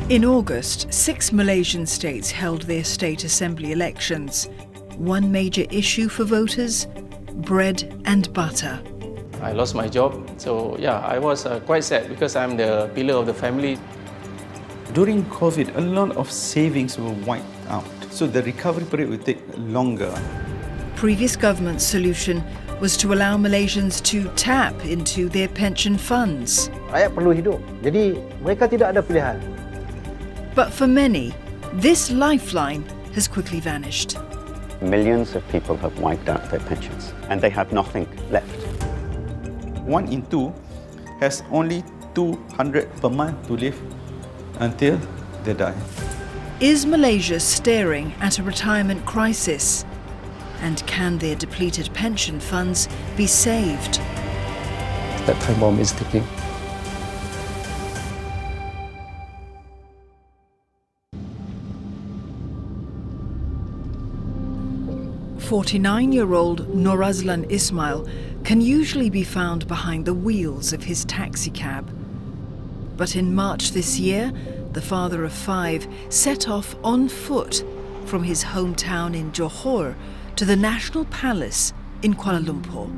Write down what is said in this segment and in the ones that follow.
In August, 6 Malaysian states held their state assembly elections. One major issue for voters: bread and butter. I lost my job, so I was quite sad because I'm the pillar of the family. During COVID, a lot of savings were wiped out, so the recovery period will take longer. Previous government solution was to allow Malaysians to tap into their pension funds. Rakyat perlu hidup, jadi mereka tidak ada pilihan. But for many, this lifeline has quickly vanished. Millions of people have wiped out their pensions and they have nothing left. 1 in 2 has only 200 per month to live until they die. Is Malaysia staring at a retirement crisis? And can their depleted pension funds be saved? That time bomb is ticking. "49-year-old Norazlan Ismail can usually be found behind the wheels of his taxi cab. But in March this year, the father of 5 set off on foot from his hometown in Johor to the National Palace in Kuala Lumpur.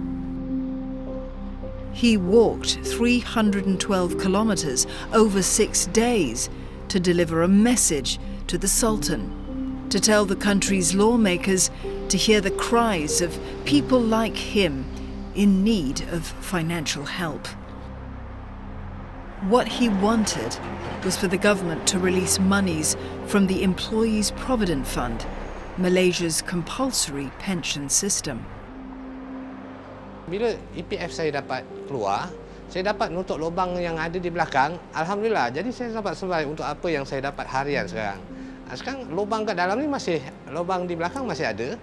He walked 312 kilometers over 6 days to deliver a message to the Sultan, to tell the country's lawmakers to hear the cries of people like him in need of financial help. What he wanted was for the government to release monies from the Employees Provident Fund, Malaysia's compulsory pension system. Bila EPF saya dapat keluar, saya dapat nutup lubang yang ada di belakang. Alhamdulillah, jadi saya dapat survive untuk apa yang saya dapat harian sekarang. Sekarang lubang kat dalam ni masih, lubang di belakang masih ada.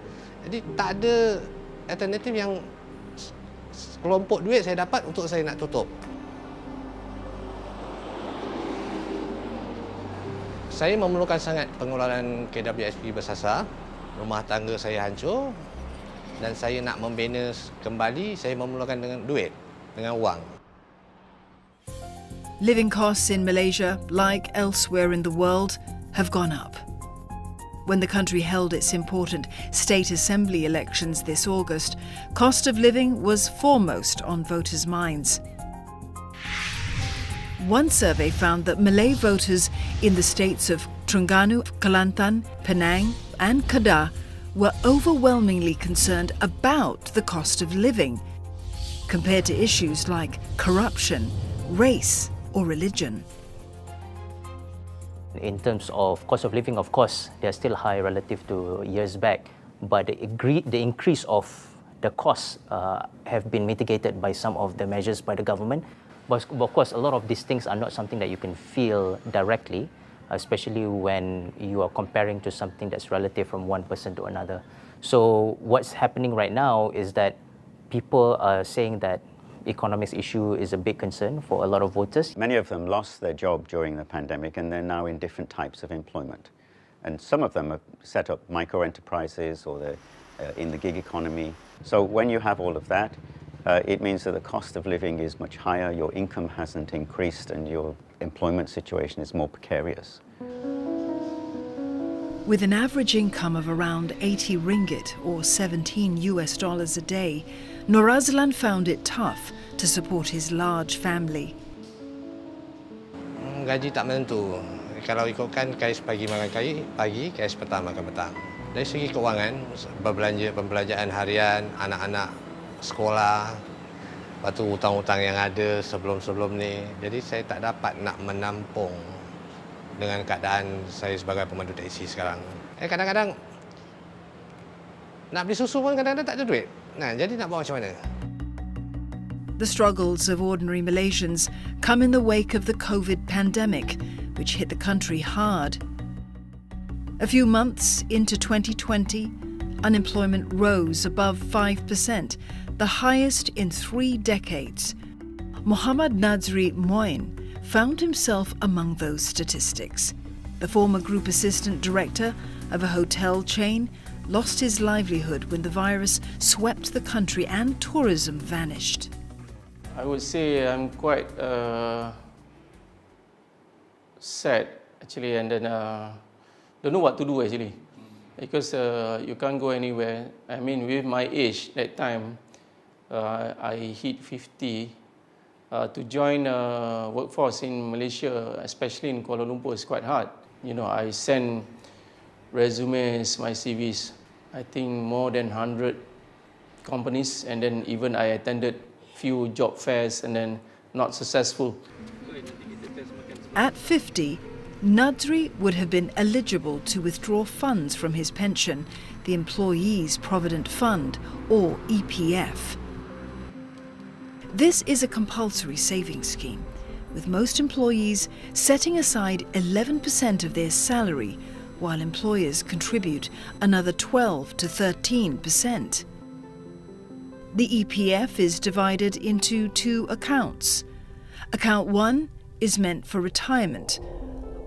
Jadi tak ada alternatif yang kelompok duit saya dapat untuk saya nak tutup. Saya memerlukan sangat pengeluaran KWSP bersasar. Rumah tangga saya hancur dan saya nak membina kembali, saya memerlukan dengan duit, dengan wang. Living costs in Malaysia, like elsewhere in the world, have gone up. When the country held its important state assembly elections this August, cost of living was foremost on voters' minds. One survey found that Malay voters in the states of Terengganu, Kelantan, Penang and Kedah were overwhelmingly concerned about the cost of living, compared to issues like corruption, race or religion. In terms of cost of living, of course, they're still high relative to years back, but the increase of the costs have been mitigated by some of the measures by the government. But of course, a lot of these things are not something that you can feel directly, especially when you are comparing to something that's relative from one person to another. So what's happening right now is that people are saying that economics issue is a big concern for a lot of voters. Many of them lost their job during the pandemic and they're now in different types of employment. And some of them have set up micro-enterprises or they're in the gig economy. So when you have all of that, it means that the cost of living is much higher, your income hasn't increased and your employment situation is more precarious. With an average income of around 80 ringgit or $17 a day, Norazlan found it tough to support his large family. Gaji tak menentu. Kalau ikutkan kais pagi makan pagi, kais petang makan petang. Dari segi kewangan, pembelanjaan harian, anak-anak sekolah, lepas tu hutang-hutang yang ada sebelum-sebelum ni. Jadi saya tak dapat nak menampung dengan keadaan saya sebagai pemandu taksi sekarang. Kadang-kadang nak beli susu pun kadang-kadang tak ada duit. Nah, jadi nak buat macam mana? The struggles of ordinary Malaysians come in the wake of the COVID pandemic, which hit the country hard. A few months into 2020, unemployment rose above 5%, the highest in 3 decades. Muhammad Nazri Moin found himself among those statistics. The former group assistant director of a hotel chain lost his livelihood when the virus swept the country and tourism vanished. I would say I'm quite sad actually, and then don't know what to do actually, because you can't go anywhere. I mean, with my age that time, I hit 50. To join workforce in Malaysia, especially in Kuala Lumpur, is quite hard. You know, I send resumes, my CVs, I think more than 100 companies, and then even I attended few job fairs and then not successful. At 50, Nadri would have been eligible to withdraw funds from his pension, the Employees Provident Fund, or EPF. This is a compulsory savings scheme, with most employees setting aside 11% of their salary, while employers contribute another 12 to 13%. The EPF is divided into two accounts. Account 1 is meant for retirement,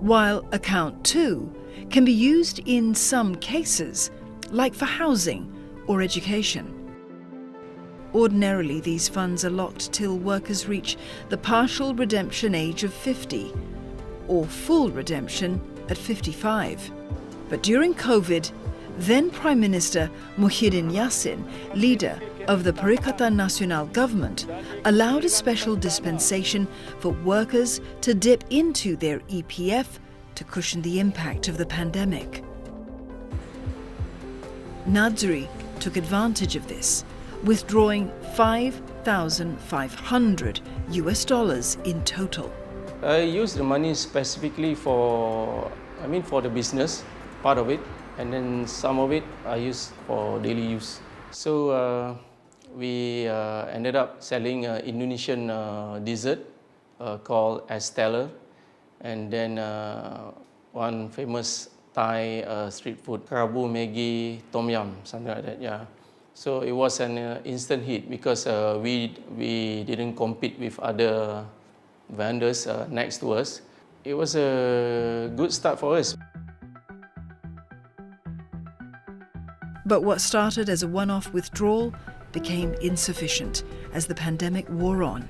while Account 2 can be used in some cases, like for housing or education. Ordinarily, these funds are locked till workers reach the partial redemption age of 50 or full redemption at 55. But during COVID, then Prime Minister Muhyiddin Yassin, leader of the Perikatan Nasional government, allowed a special dispensation for workers to dip into their EPF to cushion the impact of the pandemic. Nadri took advantage of this, withdrawing $5,500 in total. I use the money specifically for the business, part of it, and then some of it I use for daily use. So we ended up selling Indonesian dessert called Estella, and then one famous Thai street food, Karabu Maggi Tom Yum, something like that, yeah. So it was an instant hit because we didn't compete with other vendors next to us. It was a good start for us. But what started as a one-off withdrawal became insufficient as the pandemic wore on.